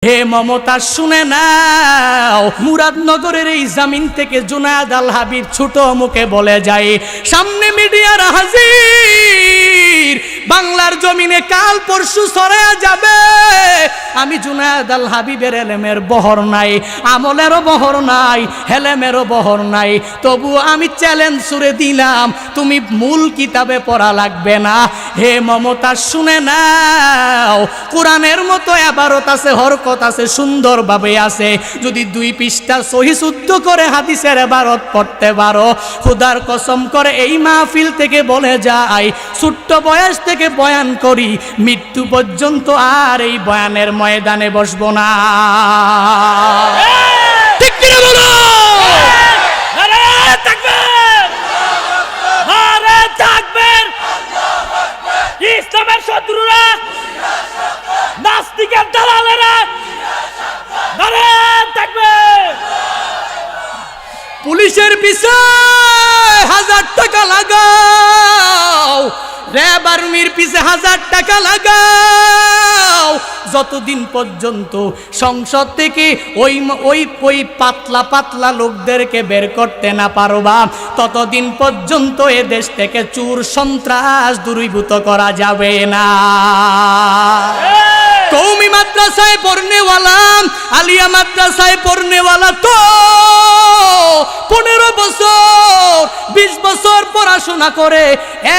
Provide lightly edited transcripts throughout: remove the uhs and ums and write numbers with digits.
হে মমতা শুনে নাও, মুরাদনগরের এই জমিন থেকে জুনায়েদ আল হাবিব ছোট মুখে বলে যায়, সামনে মিডিয়ার হাজির, বাংলার জমিনে কাল পরশু ছড়ায়া যাবে। আমি জুনায়েদ আল হাবিবের এলেমের বহর নাই, আমলেরও বহর নাই, হেলেমেরও বহর নাই, তবু আমি চ্যালেঞ্জ ছুড়ে দিলাম, তুমি মূল কিতাবে পড়া লাগবে না। হে মমতা শুনে নাও, কোরআনের মতো ইবারত আছে, হরকত আছে, সুন্দরভাবে আছে। যদি 2 পৃষ্ঠা সহি শুদ্ধ করে হাদিসের ইবারত পড়তে পারো, খোদার কসম করে এই মাহফিল থেকে বলে যায়, ছোট্ট বয়স থেকে বয়ান করি, মৃত্যু পর্যন্ত আর এই বয়ানের ময়দানে বসবো না। ঠিক কি না বলো? আরে তাকবীর, আরে তাকবীর! ইসলামের শত্রুরা, নাস্তিকের দালালেরা, আরে তাকবীর! পুলিশের পিছনে 1000 টাকা লাগাও, র‍্যাব আর্মির পিছে 1000 টাকা লাগাও, যতদিন পর্যন্ত সংসদ থেকে ওই পাতলা পাতলা লোকদেরকে বের করতে না পারবা, ততদিন পর্যন্ত এ দেশ থেকে চোর সন্ত্রাস দূরীভূত করা যাবে না। কৌমি মাদ্রাসায় পড়নেওয়ালা, আলিয়া মাদ্রাসায় পড়নেওয়ালা তো 15 বছর 20 বছর পড়াশোনা করে,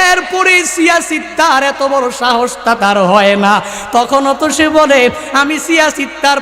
এরপরে সিয়াসিত্তার এত বড় সাহসটা তার হয় না। তখনও তো সে বলে, আমি সিয়াসিত্তার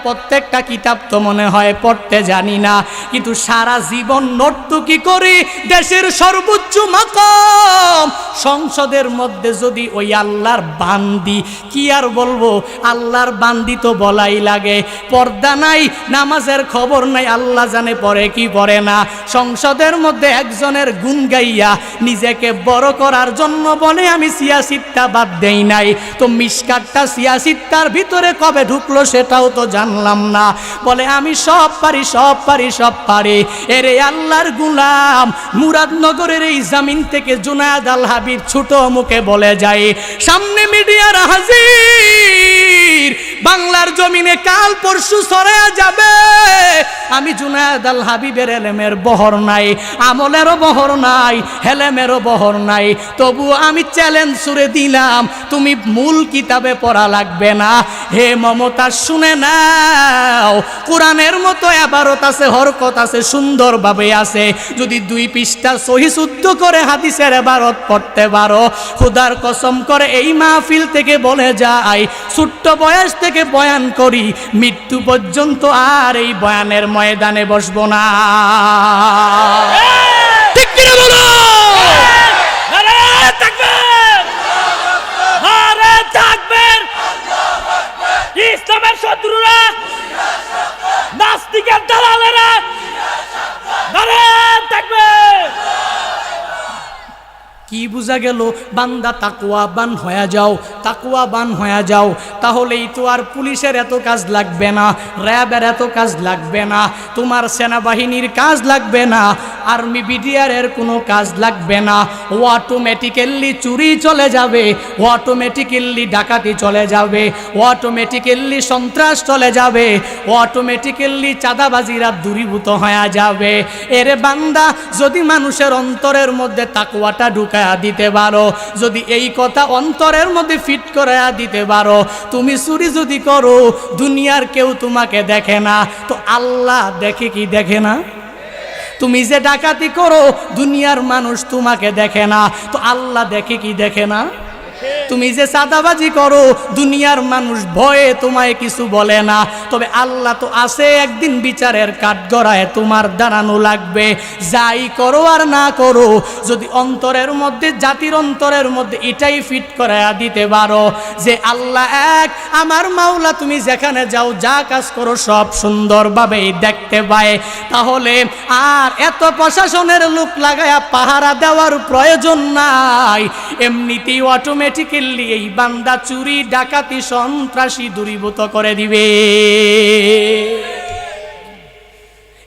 প্রত্যেকটা কিতাব তো মনে হয় পড়তে জানি না, কিন্তু সারা জীবন নর্তকী করে দেশের সর্বোচ্চ মাকাম সংসদের মধ্যে যদি ওই আল্লাহর বান্দি, কি আর বলবো, আল্লাহর বান্দি তো বলাই লাগে, পর্দা নাই, নামাজের খবর নাই, আল্লাহ জানে পড়ে কি পড়ে না, সংসদের মধ্যে একজনের গুণ গাইয়া নিজেকে বড় করার জন্য বলে আমি সিয়াসিত্তা বাদ দেই নাই। তো মিশকাতটা সিয়াসিত্তার ভিতরে কবে ঢুকলো সেটাও তো জানলাম না, বলে আমি সব পারি সব পারি সব পারি। এরে আল্লাহর গোলাম, মুরাদনগরের এই জমিন থেকে জুনায়েদ আল হাবিব ছোট মুখে বলে যায়, সামনে মিডিয়ার হাজির, বাংলার জমিনে কাল পরশু ছড়ায়া যাবে। আমি জুনায়েদ আল হাবিবের এলেমের বহর নাই, আমলেরও বহর নাই, হেলেমেরও বহর নাই, তবু আমি চ্যালেঞ্জ ছুড়ে দিলাম, তুমি মূল কিতাবে পড়া লাগবে না। হে মমতা শুনে নাও, কোরআনের মতো ইবারত আছে, হরকত আছে, সুন্দরভাবে আছে। যদি 2 পৃষ্ঠা সহি শুদ্ধ করে হাদিসের ইবারত পড়তে পারো, খোদার কসম করে এই মাহফিল থেকে বলে যায়, ছোট্ট বয়স থেকে বয়ান করি, মৃত্যু পর্যন্ত আর এই বয়ানের ময়দানে বসবো না। ঠিক কি না বলো? আরে তাকবীর, আরে তাকবীর! ইসলামের শত্রুরা, নাস্তিকের দালালেরা, আরে তাকবীর! কি বুঝা গেল? বান্দা তাকওয়াবান হয়ে যাও, তাকওয়াবান হয়ে যাও, তাহলেই তো আর পুলিশের এত কাজ লাগবে না, র্যাবের এত কাজ লাগবে না, তোমার সেনাবাহিনীর কাজ লাগবে না, আর্মি বিডিআরের কোনো কাজ লাগবে না। অটোমেটিক্যালি চুরি চলে যাবে, অটোমেটিক্যালি ডাকাতি চলে যাবে, অটোমেটিক্যালি সন্ত্রাস চলে যাবে, অটোমেটিক্যালি চাঁদাবাজিরা দূরীভূত হয়ে যাবে। এরে বান্দা, যদি মানুষের অন্তরের মধ্যে তাকওয়াটা ঢুকায়া দিতে পারো, যদি এই কথা অন্তরের মধ্যে ফিট করায়া দিতে পারো, তুমি চুরি যদি করো, দুনিয়ার কেউ তোমাকে দেখে না, তো আল্লাহ দেখে কি দেখে না? তুমি যে ডাকাতি করো, দুনিয়ার মানুষ তোমাকে দেখে না, তো আল্লাহ দেখে কি দেখে না? তুমি যে চাঁদাবাজি করো, দুনিয়ার মানুষ ভয়ে তোমায় কিছু বলে না, তবে আল্লাহ তো আছে, একদিন বিচারের কাঠগড়ায় তোমার দাঁড়ানো লাগবে। যাই করো আর না করো, যদি অন্তরের মধ্যে, জাতির অন্তরের মধ্যে এটাই ফিট করায়া দিতে পারো যে আল্লাহ এক, আমার মাওলা তুমি যেখানে যাও, যা কাজ করো সব সুন্দরভাবেই দেখতে পায়, তাহলে আর এত প্রশাসনের লোক লাগায়া পাহারা দেওয়ার প্রয়োজন নাই। এমনিতেই অটোমেটিক্যালি এই বান্দা চুরি ডাকাতি সন্ত্রাসী দূরীভূত করে দিবে।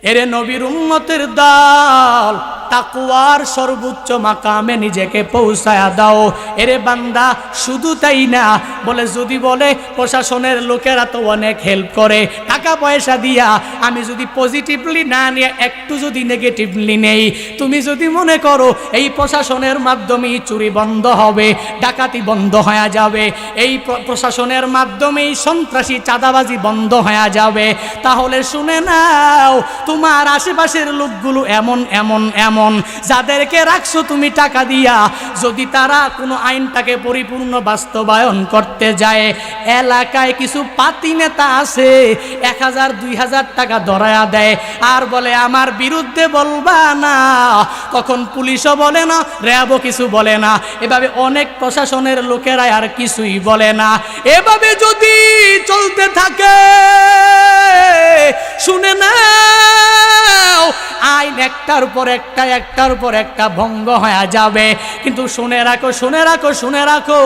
এরে নবীর উম্মতের দল, তাকওয়ার সর্বোচ্চ মাকামে নিজেকে পৌঁছায়া দাও। এরে বান্দা শুধু তাই না, বলে যদি বলে প্রশাসনের লোকেরা তো অনেক হেল্প করে টাকা পয়সা দিয়া, আমি যদি পজিটিভলি না নিয়ে একটু যদি নেগেটিভলি নেই, তুমি যদি মনে করো এই প্রশাসনের মাধ্যমেই চুরি বন্ধ হবে, ডাকাতি বন্ধ হয়ে যাবে, এই প্রশাসনের মাধ্যমেই সন্ত্রাসী চাঁদাবাজি বন্ধ হয়ে যাবে, তাহলে শুনে নাও তোমার আশেপাশের লোকগুলো এমন এমন এমন যাদেরকে রাখছো তুমি টাকা দিয়া, যদি তারা কোনো আইনটাকে পরিপূর্ণ বাস্তবায়ন করতে যায়, এলাকায় কিছু পাতি নেতা আছে 1000 2000 টাকা ধরায়া দেয় আর বলে আমার বিরুদ্ধে বলবা না, তখন পুলিশও বলে না, র্যাবও কিছু বলে না, এভাবে অনেক প্রশাসনের লোকেরা আর কিছুই বলে না। এভাবে যদি চলতে থাকে শুনে নাও আইন একটার পর একটা একটার পর একটা ভঙ্গ হয়ে যাবে। কিন্তু শুনে রাখো শুনে রাখো শুনে রাখো,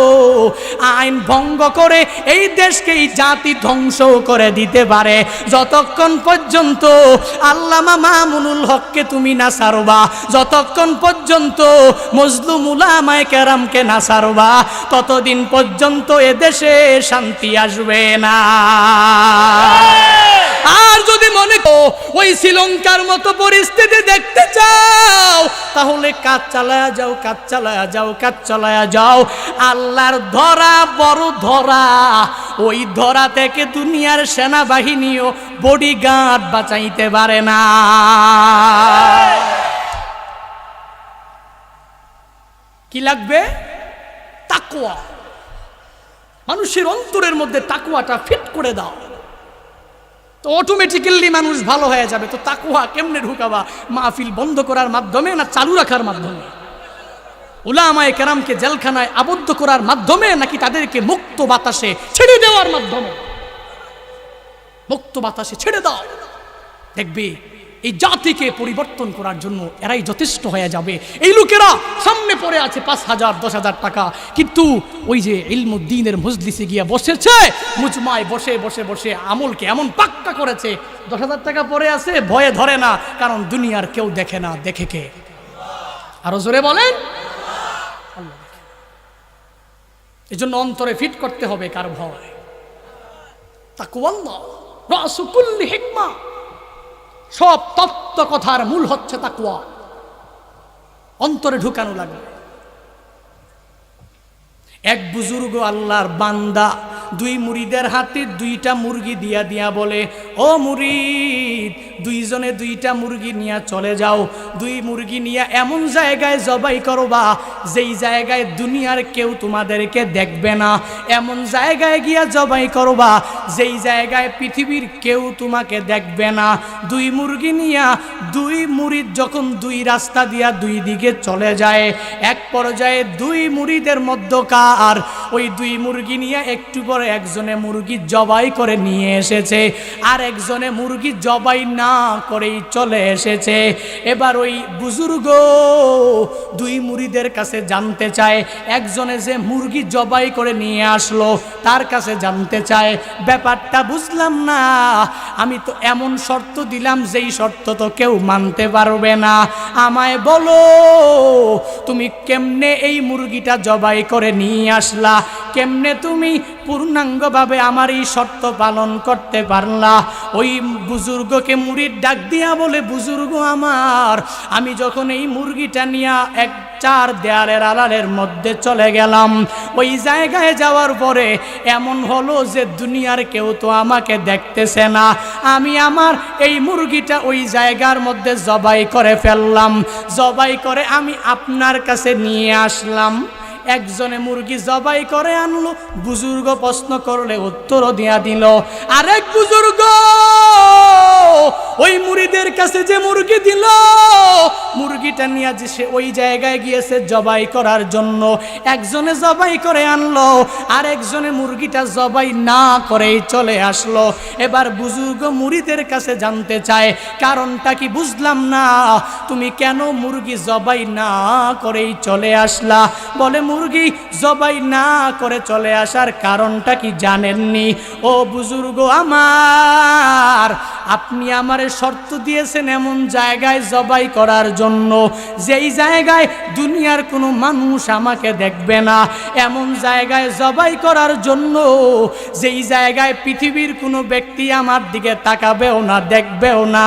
আইন ভঙ্গ করে এই দেশকে এই জাতি ধ্বংস করে দিতে পারে যতক্ষণ পর্যন্ত আল্লামা মামুনুল হককে তুমি না ছাড়বা, যতক্ষণ পর্যন্ত মজলুম উলামায়ে কেরামকে না ছাড়বা, ততদিন পর্যন্ত এদেশে শান্তি আসবে না। আর যদি মনে করো ওই শ্রীলঙ্কার মতো পরিস্থিতি দেখতে চাও, তাহলে কাজ চালায়া যাও, কাজ চালায়া যাও, কাজ চালায়া যাও। আল্লাহর ধরা বড় ধরা, ওই ধরা থেকে দুনিয়ার সেনাবাহিনীও বডিগার্ড বাঁচাইতে পারে না। কি লাগবে? তাকওয়া। মানুষের অন্তরের মধ্যে তাকওয়াটা ফিট করে দাও, তো অটোমেটিক্যালি মানুষ ভালো হয়ে যাবে। তো তাকওয়া কেমনে ঢুকাবা? মাহফিল বন্ধ করার মাধ্যমে না চালু রাখার মাধ্যমে? উলামায়ে কেরামকে জেলখানায় আবদ্ধ করার মাধ্যমে নাকি তাদেরকে মুক্ত বাতাসে ছেড়ে দেওয়ার মাধ্যমে? মুক্ত বাতাসে ছেড়ে দাও, দেখবি এই জাতিকে পরিবর্তন করার জন্য এরাই যথেষ্ট হয়ে যাবে। এই লোকেরা সামনে পড়ে আছে 5000 10,000 টাকা, কিন্তু ওই যে ইলমুদ্দিনের মজলিসে গিয়ে বসেছে, মুজমায় বসে বসে বসে আমলকে এমন পাক্কা করেছে, 10,000 টাকা পড়ে আছে, ভয়ে ধরে না, কারণ দুনিয়ার কেউ দেখে না, দেখে কে? আরো জোরে বলেন, আল্লাহ। এই জন্য অন্তরে ফিট করতে হবে কার ভয়? তাকওয়াল্লাহ রাসু কুল্লি হিকমা। সব তত্ত্ব কথার মূল হচ্ছে তাকওয়া, অন্তরে ঢুকানো লাগবে। এক বুজুর্গ আল্লাহর বান্দা দুই মুরিদের হাতে 2টা মুরগি দিয়া দিয়া বলে, ও মুরিদ, দুইজনে 2টা মুরগি নিয়ে চলে যাও, 2 মুরগি নিয়ে এমন জায়গায় জবাই করবা যেই জায়গায় দুনিয়ার কেউ তোমাদেরকে দেখবে না, এমন জায়গায় গিয়া জবাই করবা যেই জায়গায় পৃথিবীর কেউ তোমাকে দেখবে না। 2 মুরগি নিয়া 2 মুরিদ যখন 2 রাস্তা দিয়া 2 দিকে চলে যায়, এক পর্যায়ে 2 মুরিদের মধ্যকার ওই 2 মুরগি নিয়ে একটু পরে একজনে মুরগি জবাই করে নিয়ে এসেছে, আর একজনে মুরগি জবাই না করেই চলে এসেছে। এবার ওই বুজুর্গ 2 মুরিদের কাছে জানতে চায়, একজনে যে মুরগি জবাই করে নিয়ে আসলো তার কাছে জানতে চায়, ব্যাপারটা বুঝলাম না, আমি তো এমন শর্ত দিলাম যেই শর্ত তো কেউ মানতে পারবে না, আমায় বলো তুমি কেমনে এই মুরগিটা জবাই করে নিয়ে আসলা, কেমনে তুমি পূর্ণাঙ্গভাবে আমার এই শর্ত পালন করতে পারলা? ওই বুজুর্গকে মুরিদ ডাক দিয়া বলে, বুজুর্গ আমার, আমি যখন এই মুরগিটা নিয়ে 4 দেয়ালের আড়ালের মধ্যে চলে গেলাম, ওই জায়গায় যাওয়ার পরে এমন হলো যে দুনিয়ার কেউ তো আমাকে দেখতেছে না, আমি আমার এই মুরগিটা ওই জায়গার মধ্যে জবাই করে ফেললাম, জবাই করে আমি আপনার কাছে নিয়ে আসলাম। একজনে মুরগি জবাই করে আনলো, বুজুর্গ প্রশ্ন করলে উত্তরও দিয়া দিল। আরেক বুজুর্গ ওই মুরিদের কাছে যে মুরগি দিল, মুরগিটা নিয়ে যে সে ওই জায়গায় গিয়েছে জবাই করার জন্য, একজনে জবাই করে আনলো, আর একজনে মুরগিটা জবাই না করেই চলে আসলো। এবার বুজুর্গ মুরিদের কাছে জানতে চায়, কারণটা কি বুঝলাম না, তুমি কেন মুরগি জবাই না করেই চলে আসলা? বলে, মুরগি জবাই না করে চলে আসার কারণটা কি জানেননি? ও বুজুর্গ আমার, আপনি আমার আমারে শর্ত দিয়েছেন এমন জায়গায় জবাই করার জন্য যেই জায়গায় দুনিয়ার কোনো মানুষ আমাকে দেখবে না, এমন জায়গায় জবাই করার জন্য যেই জায়গায় পৃথিবীর কোনো ব্যক্তি আমার দিকে তাকাবেও না, দেখবেও না।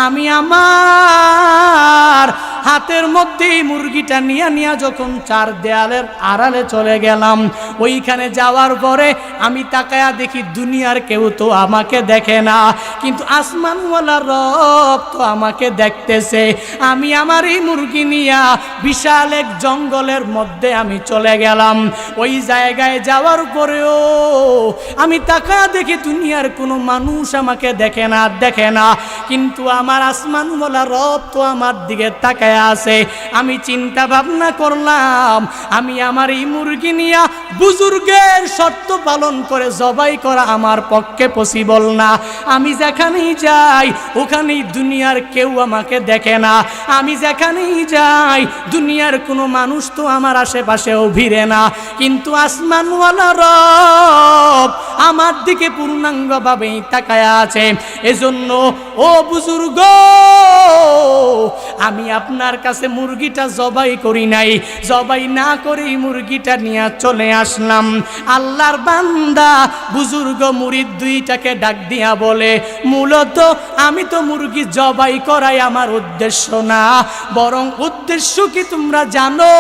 আমি আমার হাতের মধ্যেই মুরগিটা নিয়ে যখন চার দেয়ালের আড়ালে চলে গেলাম, ওইখানে যাওয়ার পরে আমি তাকায়া দেখি দুনিয়ার কেউ তো আমাকে দেখে না, কিন্তু আসমানওয়ালা রব তো আমাকে দেখতেছে। আমি আমার এই মুরগি নিয়া বিশাল এক জঙ্গলের মধ্যে আমি চলে গেলাম। ওই জায়গায় যাওয়ার পরেও আমি তাকায়া দেখি দুনিয়ার কোনো মানুষ আমাকে দেখে না, কিন্তু আমার আসমানওয়ালা রব তো আমার দিকে তাকায়া আছে। আমি চিন্তা ভাবনা করলাম আমি আমার এই মুরগি নিয়া বুজুর্গের শর্ত পালন করে জবাই করা আমার পক্ষে পসিবল না। আমি যেখানেই যাই ওখানেই দুনিয়ার কেউ আমাকে দেখে না, আমি যেখানেই যাই দুনিয়ার কোনো মানুষ তো আমার আশেপাশেও ভিড়ে না, কিন্তু আসমানওয়ালা রব আমার দিকে পূর্ণাঙ্গভাবেই তাকায়া আছে। এজন্য ও বুজুর্গ, আমি আপনার কাছে মুরগিটা জবাই করি নাই, জবাই না করে মুরগিটা নিয়ে চলে আসলাম। আল্লাহর বান্দা বুজুর্গ মুরিদ দুইটাকে ডাক দিয়া বলে, মূলত আমি তো মুরগি জবাই করাই আমার উদ্দেশ্য না, বরং উদ্দেশ্য কি তোমরা জানো?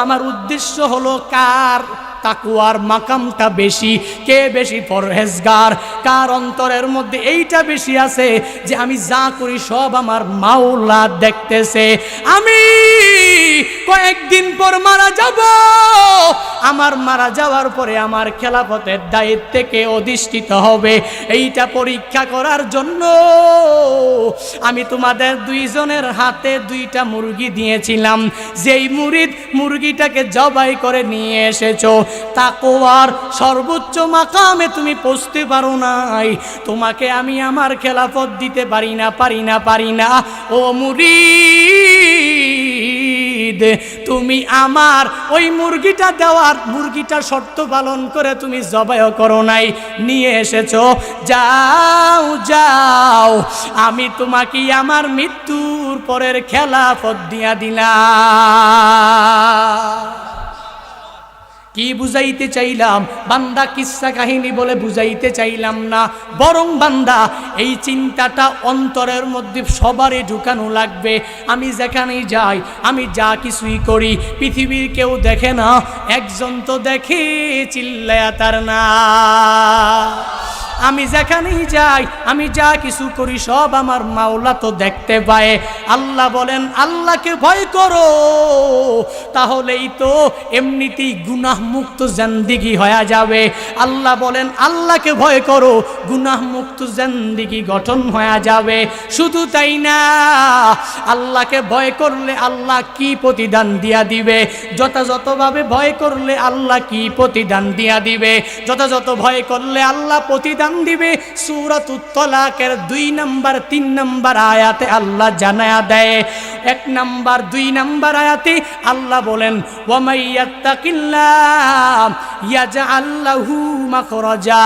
আমার উদ্দেশ্য হলো কার তাকওয়ার মাকামটা বেশি, কে বেশি পরহেজগার, কার অন্তরের মধ্যে এইটা বেশি আছে যে আমি যা করি সব আমার মাওলা দেখতেছে। আমি কয়েকদিন পর মারা যাব, আমার মারা যাওয়ার পরে আমার খেলাফতের দায়িত্বে কে অধিষ্ঠিত হবে এইটা পরীক্ষা করার জন্য আমি তোমাদের দুইজনের হাতে দুইটা মুরগি দিয়েছিলাম। যেই মুরগিটাকে জবাই করে নিয়ে এসেছো, তাকওয়ার সর্বোচ্চ মাকামে তুমি পৌঁছতে পারো নাই, তোমাকে আমি আমার খেলাফত দিতে পারি না। ও মুরিদ, তুমি আমার ওই মুরগিটা শর্ত পালন করে তুমি জবাইও করো নাই, নিয়ে এসেছো, যাও আমি তোমাকে আমার মৃত্যুর পরের খেলাফত দিয়া দিলাম। কি বুঝাইতে চাইলাম? বান্দা কিসসা কাহিনী বলে বুঝাইতে চাইলাম না, বরং বান্দা এই চিন্তাটা অন্তরের মধ্যে সবারই ঢুকানো লাগবে। আমি যেখানেই যাই, আমি যা কিছুই করি, পৃথিবীর কেউ দেখে না, একজন তো দেখে, চিল্লায়া তার না। আমি যেখানেই যাই, আমি যা কিছু করি সব আমার মাওলা তো দেখতে পায়। আল্লাহ বলেন আল্লাহকে ভয় করো, তাহলেই তো এমনিতেই গুনাহ মুক্ত জিন্দেগি হয়ে যাবে। আল্লাহ বলেন আল্লাহকে ভয় করো, গুনাহ মুক্ত জিন্দেগি গঠন হয়ে যাবে। শুধু তাই না, আল্লাহকে ভয় করলে আল্লাহ কি প্রতিদান দিয়া দিবে, যথাযথভাবে ভয় করলে আল্লাহ কি প্রতিদান দিয়া দিবে, যথাযথ ভয় করলে আল্লাহ প্রতিদান দিবে। সূরাতুত তালাকের 2 নম্বর 3 নম্বর আয়াতে আল্লাহ জানায়া দেয়। 1 নম্বর 2 নম্বর আয়াতে আল্লাহ বলেন ওয়া মাইয়াত্তাকিল্লাহ ইয়াজআল লাহু মাখরাজা।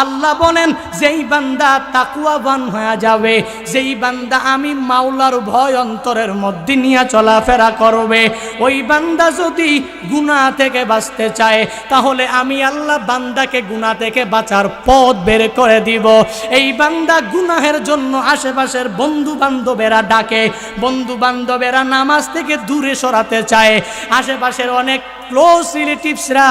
আল্লাহ বলেন যেই বান্দা তাকওয়াবান হয়ে যাবে, যেই বান্দা আমি মাওলার ভয় অন্তরের মধ্যে নিয়ে চলাফেরা করবে, ওই বান্দা যদি গুনাহ থেকে বাঁচতে চায় তাহলে আমি আল্লাহ বান্দাকে গুনাহ থেকে বাঁচার পথ বের করে দিব। এই বান্দা গুনাহের জন্য আশেপাশের বন্ধু বান্ধবেরা ডাকে, বন্ধু বান্ধবেরা নামাজ থেকে দূরে সরাতে চায়, আশেপাশের অনেক ক্লোজ রিলেটিভসরা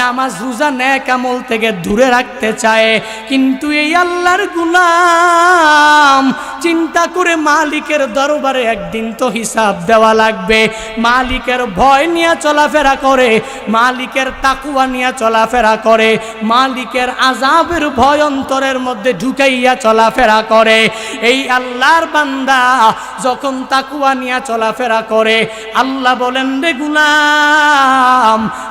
নামাজ রোজা নেক আমল থেকে দূরে রাখতে চায়, কিন্তু এই আল্লাহর গোলাম চিন্তা করে মালিকের দরবারে একদিন তো হিসাব দেওয়া লাগবে। মালিকের ভয় নিয়ে চলাফেরা করে, মালিকের তাকওয়া নিয়ে চলাফেরা করে, মালিকের আযাবের ভয় অন্তরের মধ্যে ঢুকাইয়া চলাফেরা করে। এই আল্লাহর বান্দা যখন তাকওয়া নিয়ে চলাফেরা করে, আল্লাহ বলেন রে গোলাম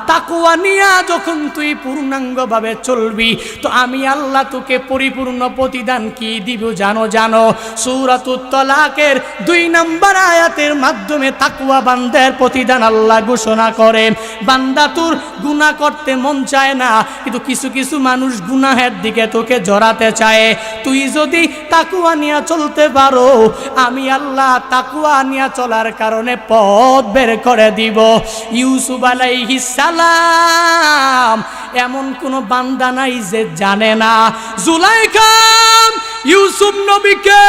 তাকওয়া নিয়া যখন তুই পূর্ণাঙ্গভাবে চলবি তো আমি আল্লাহ তোকে পরিপূর্ণ প্রতিদান কি দিব জানো সূরাতুত তালাকের 2 নম্বর আয়াতের মাধ্যমে তাকওয়া বান্দার প্রতিদান আল্লাহ ঘোষণা করে। বান্দা তোর গুনাহ করতে মন চায় না, কিন্তু কিছু কিছু মানুষ গুনাহের দিকে তোকে জড়াতে চায়। তুই যদি তাকওয়া নিয়ে চলতে পারো আমি আল্লাহ তাকওয়া নিয়ে চলার কারণে পথ বের করে দিব। ইউসুফ আলাইহিস সালাম এমন কোন বান্দা নাই যে জানে না জুলাইখা ইউসুফ নবীকে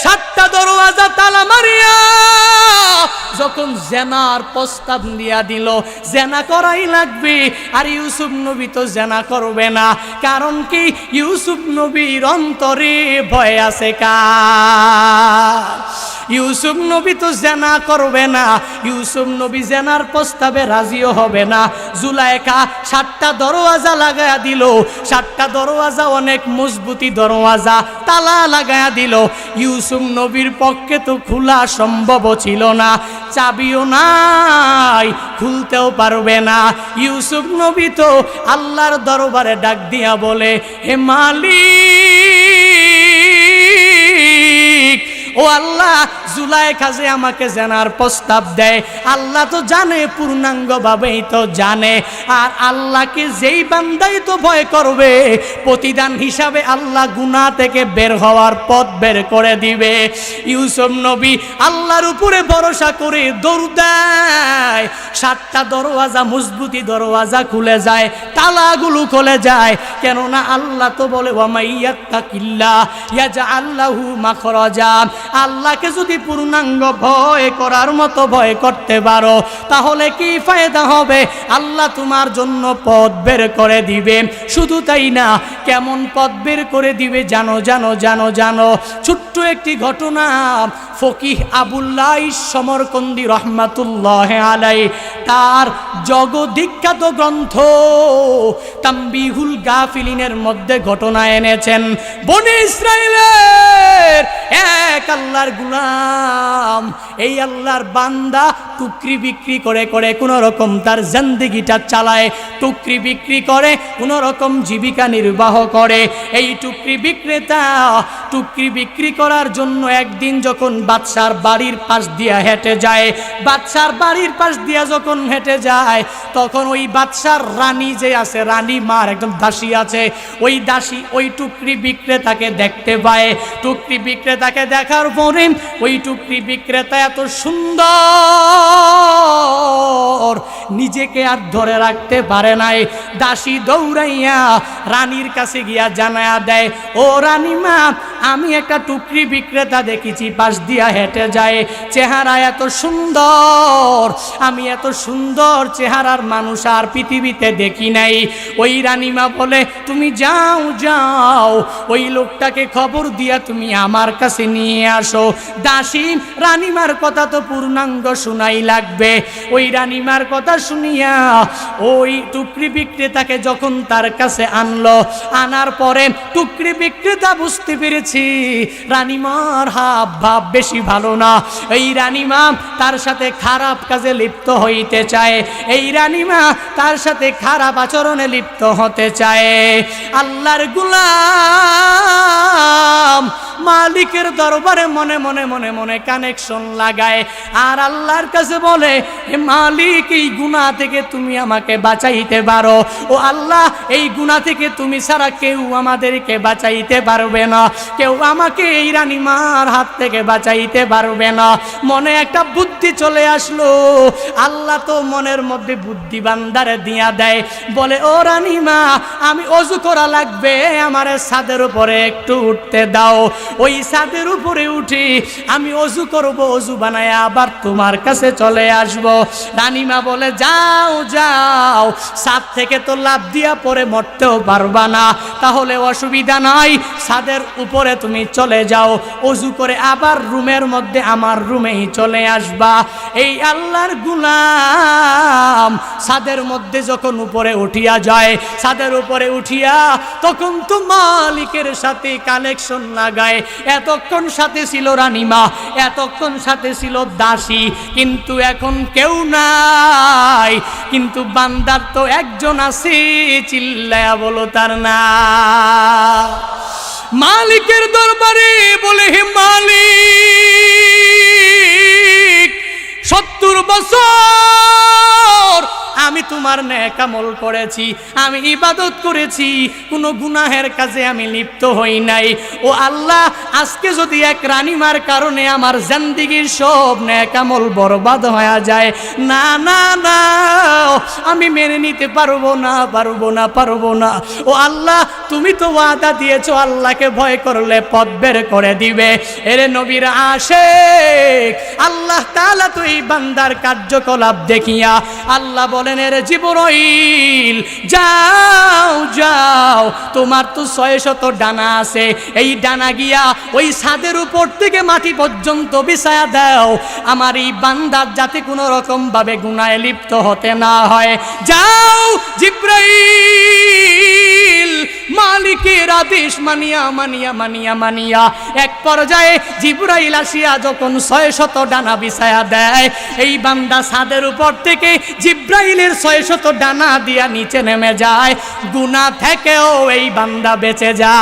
7টা দরওয়াজা তালা মারিয়া যখন জেনার প্রস্তাব দিয়া দিল, জেনা করাই লাগবে। আর ইউসুফ নবী তো জেনা করবে না, কারণ কি ইউসুফ নবীর অন্তরে ভয় আছে কার? ইউসুফ নবী তো জেনা করবে না, ইউসুফ নবী জেনার প্রস্তাবে রাজিও হবে না। জুলাইখা 7টা দরওয়াজা লাগায়া দিল, 7টা দরওয়াজা অনেক মজবুতি দরওয়াজা, তালা লাগায়া দিল। ইউসুফ নবীর পক্ষে তো খোলা সম্ভব ছিল না, চাবিও নাই, খুলতেও পারবে না। ইউসুফ নবী তো আল্লাহর দরবারে ডাক দিয়া বলে, হে মালিক, ও আল্লাহ, জুলাইখা যে আমাকে জানার প্রস্তাব দেয়, আল্লাহ তো জানে, পূর্ণাঙ্গভাবেই তো জানে। আর আল্লাহকে যেই বান্দাই তো ভয় করবে, প্রতিদান হিসাবে আল্লাহ গুনাহ থেকে বের হওয়ার পথ বের করে দিবে। ইউসুফ নবী আল্লাহর উপরে ভরসা করে দৌড় দেয়, 7টা দরওয়াজা মজবুতি দরওয়াজা খুলে যায়, তালাগুলো খুলে যায়। কেননা আল্লাহ তো বলে ওয়া মাইয়াত্তাকিল্লাহ ইয়াজআল লাহু মাখরাজা। আল্লাহকে যদি পূর্ণাঙ্গ ভয় করার মতো ভয় করতে পারো তাহলে কি ফায়দা হবে? আল্লাহ তোমার জন্য পথ বের করে দিবে। শুধু তাই না, কেমন পথ বের করে দিবে জানো? ছোট্ট একটি ঘটনা। ফকিহ আবুল্লাহ সমরকন্দি রহমাতুল্লাহ আলাইহি তার জগদ্বিখ্যাত গ্রন্থ তামবিহুল গাফিলিনের মধ্যে ঘটনা এনেছেন। বনি ইসরাইলের এক আল্লাহর গোলাম, এই আল্লাহর বান্দা টুকরি বিক্রি করে কোন রকম তার জিন্দেগিটা চালায়, টুকরি বিক্রি করে কোন রকম জীবিকা নির্বাহ করে। এই টুকরি বিক্রেতা টুকরি বিক্রি করার জন্য একদিন যখন বাদশার বাড়ির পাশ দিয়া হেঁটে যায়, বাদশার বাড়ির পাশ দিয়া যখন হেঁটে যায় তখন ওই বাদশার রানী যে আছে, রানী মার একদম দাসী আছে, ওই দাসী ওই টুকরি বিক্রেতাকে দেখতে পায়। টুকরি বিক্রেতাকে দেখার পরে ওই টুকরি বিক্রেতা এত সুন্দর নিজেকে আর ধরে রাখতে পারে নাই। দাসী দৌড়াইয়া রানীর কাছে গিয়া জানায়া দেয়, ও রানীমা, আমি একটা টুকরি বিক্রেতা দেখেছি পাশ দিয়া হেঁটে যায়, চেহারা এত সুন্দর, আমি এত সুন্দর চেহারার মানুষ আর পৃথিবীতে দেখি নাই। ওই রানীমা বলে, তুমি যাও ওই লোকটাকে খবর দিয়া তুমি আমার কাছে নিয়ে আসো। দাসী রানীমার কথা তো পূর্ণাঙ্গ শোনাই লাগবে। ওই রানীমার কথা শুনিয়া ওই টুকরি বিক্রেতাকে যখন তার কাছে আনলো, আনার পরে টুকরি বিক্রেতা বুঝতে পেরেছি রানীমার হাব ভাব বেশি ভালো না। এই রানীমা তার সাথে খারাপ কাজে লিপ্ত হইতে চায়, এই রানীমা তার সাথে খারাপ আচরণে লিপ্ত হতে চায়। আল্লাহর গোলাম মালিকের দরবারে মনে মনে কানেকশন লাগায় আর আল্লাহর কাছে বলে, হে মালিক, এই গুনাহ থেকে তুমি আমাকে বাঁচাইতে পারো। ও আল্লাহ, এই গুনাহ থেকে তুমি ছাড়া কেউ আমাদেরকে বাঁচাইতে পারবে না, কেউ আমাকে এই রানীমার হাত থেকে বাঁচাইতে পারবে না। মনে একটা বুদ্ধি চলে আসলো। আল্লাহ তো মনের মধ্যে বুদ্ধি বান্দারে দিয়া দেয়, বলে, ও রানীমা, আমি অজু করা লাগবে, আমার ছাদের উপরে একটু উঠতে দাও। ওই ছাদের উপরে উঠি আমি অজু করব, অজু বানায় আবার তোমার কাছে চলে আসব। রানীমা বলে, যাও, ছাদ থেকে তো লাফ দিয়া পরে মরতেও পারবা না, তাহলে অসুবিধা নাই, ছাদের উপরে তুমি চলে যাও, অজু করে আবার রুমের মধ্যে আমার রুমেই চলে আসবা। এই আল্লাহর গোলাম ছাদের মধ্যে যখন উপরে উঠিয়া যায়, ছাদের উপরে উঠিয়া তখন তো মালিকের সাথে কানেকশন লাগায়। এতক্ষণ সাথে ছিল রানীমা, এতক্ষণ সাথে ছিল দাসী, কিন্তু এখন কেউ নাই। কিন্তু বান্দার তো একজন আছে, চিল্লায়া বলো তার না। মালিকের দরবারে বলে, হে মালিক, 70 বছর আমি তোমার নেক আমল করেছি, আমি ইবাদত করেছি, কোনো গুনাহের কাজে আমি লিপ্ত হই নাই। ও আল্লাহ, আজকে যদি এক রানীমার কারণে আমার জিন্দেগীর সব নেক আমল বরবাদ হয়ে যায়, না না না, আমি মেনে নিতে পারবো না, পারবো না, পারবো না। ও আল্লাহ, তুমি তো ওয়াদা দিয়েছো আল্লাহকে ভয় করলে পথ বের করে দিবে। এরে নবীর আশিক, আল্লাহ তাআলা তো এই বান্দার কার্যকলাপ দেখিয়া আল্লাহ বলেন, এরে জিবরাইল, যাও যাও, তোমার তো 600 ডানা আছে, এই ডানা গিয়া ওই ছাদের উপর থেকে মাটি পর্যন্ত বিছায়া দাও, আমার এই বান্দার যাতে কোনো রকম ভাবে গুনাহে লিপ্ত হতে না হয়। যাও জিবরাইল, মালিকের আদেশ মানিয়া মানিয়া মানিয়া মানিয়া এক পর্যায়ে জিবরাইল আসিয়া যখন 600 ডানা বিছায়া দেয়, এই বান্দা ছাদের উপর থেকে জিবরাইলের 600 ডানা দিয়া নিচে নেমে যায়, গুনাহ থেকেও এই বান্দা বেঁচে যায়।